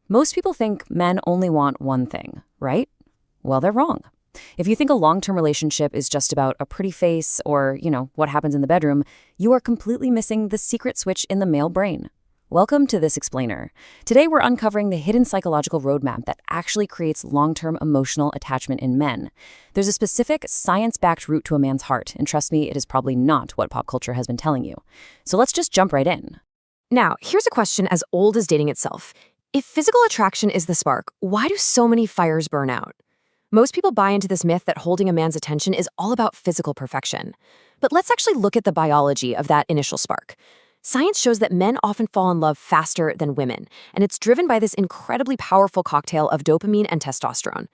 Most people think men only want one thing, right? Well, they're wrong. If you think a long-term relationship is just about a pretty face or, what happens in the bedroom, you are completely missing the secret switch in the male brain. Welcome to This Explainer. Today we're uncovering the hidden psychological roadmap that actually creates long-term emotional attachment in men. There's a specific science-backed route to a man's heart, and trust me, it is probably not what pop culture has been telling you. So let's just jump right in. Now, here's a question as old as dating itself. If physical attraction is the spark, why do so many fires burn out? Most people buy into this myth that holding a man's attention is all about physical perfection. But let's actually look at the biology of that initial spark. Science shows that men often fall in love faster than women, and it's driven by this incredibly powerful cocktail of dopamine and testosterone.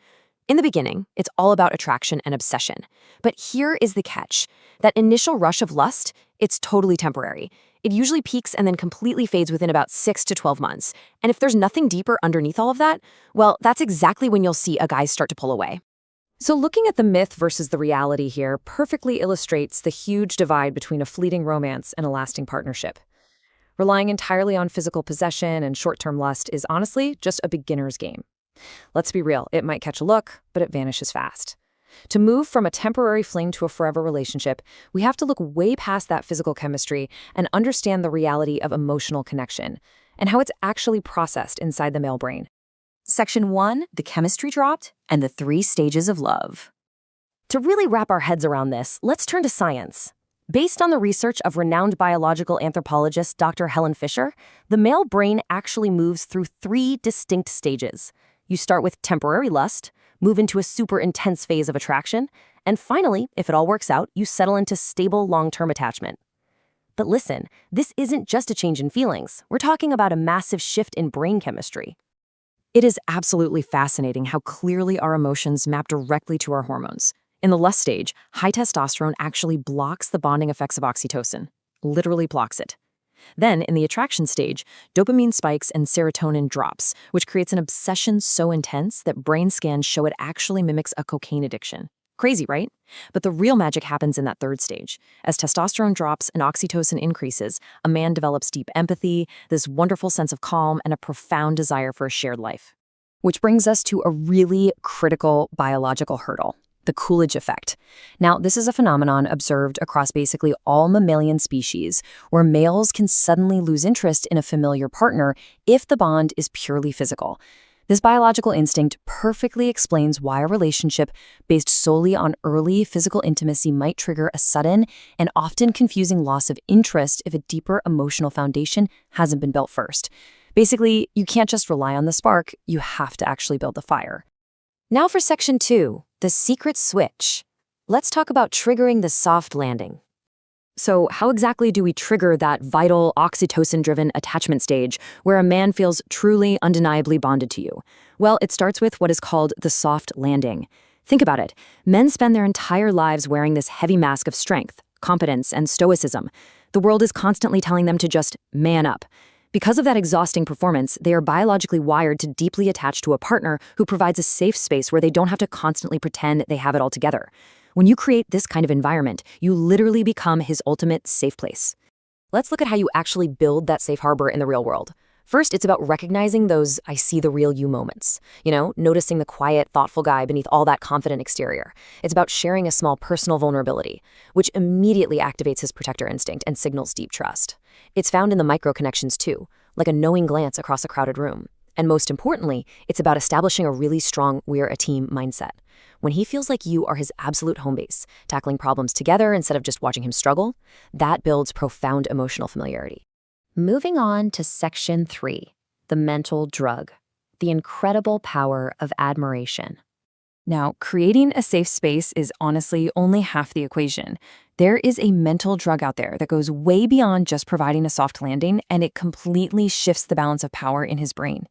In the beginning, it's all about attraction and obsession. But here is the catch. That initial rush of lust, it's totally temporary. It usually peaks and then completely fades within about 6 to 12 months. And if there's nothing deeper underneath all of that, well, that's exactly when you'll see a guy start to pull away. So looking at the myth versus the reality here perfectly illustrates the huge divide between a fleeting romance and a lasting partnership. Relying entirely on physical possession and short-term lust is honestly just a beginner's game. Let's be real, it might catch a look, but it vanishes fast. To move from a temporary fling to a forever relationship, we have to look way past that physical chemistry and understand the reality of emotional connection and how it's actually processed inside the male brain. Section 1, the chemistry dropped, and the 3 stages of love. To really wrap our heads around this, let's turn to science. Based on the research of renowned biological anthropologist Dr. Helen Fisher, the male brain actually moves through 3 distinct stages. You start with temporary lust, move into a super intense phase of attraction, and finally, if it all works out, you settle into stable long-term attachment. But listen, this isn't just a change in feelings. We're talking about a massive shift in brain chemistry. It is absolutely fascinating how clearly our emotions map directly to our hormones. In the lust stage, high testosterone actually blocks the bonding effects of oxytocin, literally blocks it. Then, in the attraction stage, dopamine spikes and serotonin drops, which creates an obsession so intense that brain scans show it actually mimics a cocaine addiction. Crazy, right? But the real magic happens in that 3rd stage. As testosterone drops and oxytocin increases, a man develops deep empathy, this wonderful sense of calm, and a profound desire for a shared life. Which brings us to a really critical biological hurdle. The Coolidge effect. Now, this is a phenomenon observed across basically all mammalian species, where males can suddenly lose interest in a familiar partner if the bond is purely physical. This biological instinct perfectly explains why a relationship based solely on early physical intimacy might trigger a sudden and often confusing loss of interest if a deeper emotional foundation hasn't been built first. Basically, you can't just rely on the spark, you have to actually build the fire. Now for Section 2, the secret switch. Let's talk about triggering the soft landing. So how exactly do we trigger that vital oxytocin-driven attachment stage where a man feels truly undeniably bonded to you? Well, it starts with what is called the soft landing. Think about it. Men spend their entire lives wearing this heavy mask of strength, competence, and stoicism. The world is constantly telling them to just man up. Because of that exhausting performance, they are biologically wired to deeply attach to a partner who provides a safe space where they don't have to constantly pretend they have it all together. When you create this kind of environment, you literally become his ultimate safe place. Let's look at how you actually build that safe harbor in the real world. First, it's about recognizing those I see the real you moments. Noticing the quiet, thoughtful guy beneath all that confident exterior. It's about sharing a small personal vulnerability, which immediately activates his protector instinct and signals deep trust. It's found in the micro connections too, like a knowing glance across a crowded room. And most importantly, it's about establishing a really strong we're a team mindset. When he feels like you are his absolute home base, tackling problems together instead of just watching him struggle, that builds profound emotional familiarity. Moving on to Section 3, the mental drug, the incredible power of admiration. Now, creating a safe space is honestly only half the equation. There is a mental drug out there that goes way beyond just providing a soft landing, and it completely shifts the balance of power in his brain.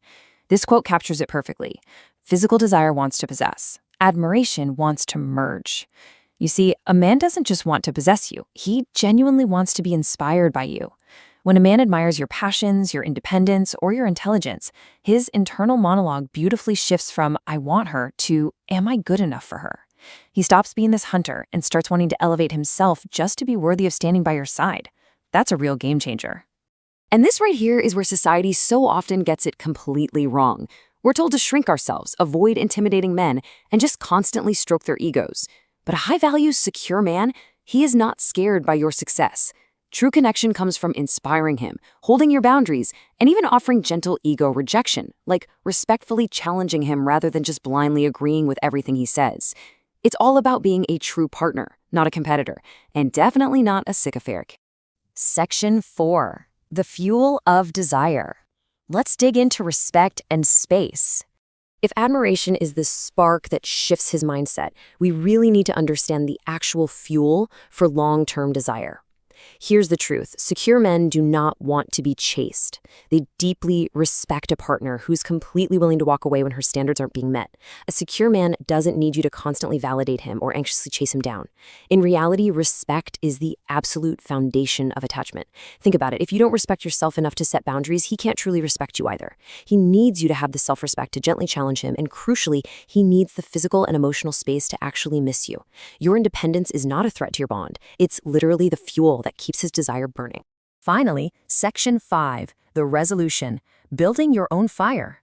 This quote captures it perfectly. Physical desire wants to possess. Admiration wants to merge. You see, a man doesn't just want to possess you. He genuinely wants to be inspired by you. When a man admires your passions, your independence, or your intelligence, his internal monologue beautifully shifts from "I want her" to "Am I good enough for her?" He stops being this hunter and starts wanting to elevate himself just to be worthy of standing by your side. That's a real game changer. And this right here is where society so often gets it completely wrong. We're told to shrink ourselves, avoid intimidating men, and just constantly stroke their egos. But a high-value, secure man, he is not scared by your success. True connection comes from inspiring him, holding your boundaries, and even offering gentle ego rejection, like respectfully challenging him rather than just blindly agreeing with everything he says. It's all about being a true partner, not a competitor, and definitely not a sycophant. Section 4. The fuel of desire. Let's dig into respect and space. If admiration is the spark that shifts his mindset, we really need to understand the actual fuel for long-term desire. Here's the truth. Secure men do not want to be chased. They deeply respect a partner who's completely willing to walk away when her standards aren't being met. A secure man doesn't need you to constantly validate him or anxiously chase him down. In reality, respect is the absolute foundation of attachment. Think about it. If you don't respect yourself enough to set boundaries, he can't truly respect you either. He needs you to have the self-respect to gently challenge him, and crucially, he needs the physical and emotional space to actually miss you. Your independence is not a threat to your bond. It's literally the fuel that keeps his desire burning. Finally, Section 5, the resolution, building your own fire.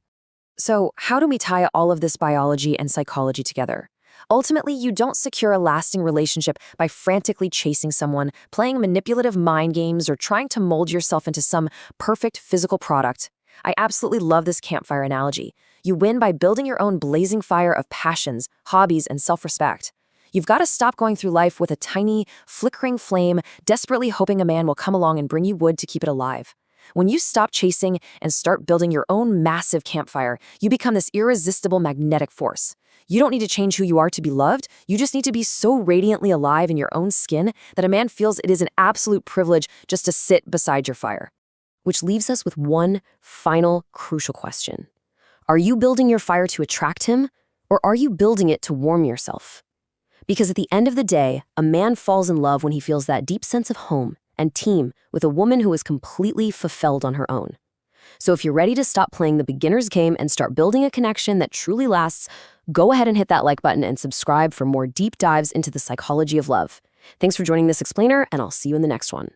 So, how do we tie all of this biology and psychology together? Ultimately, you don't secure a lasting relationship by frantically chasing someone, playing manipulative mind games, or trying to mold yourself into some perfect physical product. I absolutely love this campfire analogy. You win by building your own blazing fire of passions, hobbies, and self-respect. You've got to stop going through life with a tiny, flickering flame, desperately hoping a man will come along and bring you wood to keep it alive. When you stop chasing and start building your own massive campfire, you become this irresistible magnetic force. You don't need to change who you are to be loved. You just need to be so radiantly alive in your own skin that a man feels it is an absolute privilege just to sit beside your fire. Which leaves us with one final crucial question. Are you building your fire to attract him, or are you building it to warm yourself? Because at the end of the day, a man falls in love when he feels that deep sense of home and team with a woman who is completely fulfilled on her own. So if you're ready to stop playing the beginner's game and start building a connection that truly lasts, go ahead and hit that like button and subscribe for more deep dives into the psychology of love. Thanks for joining this explainer, and I'll see you in the next one.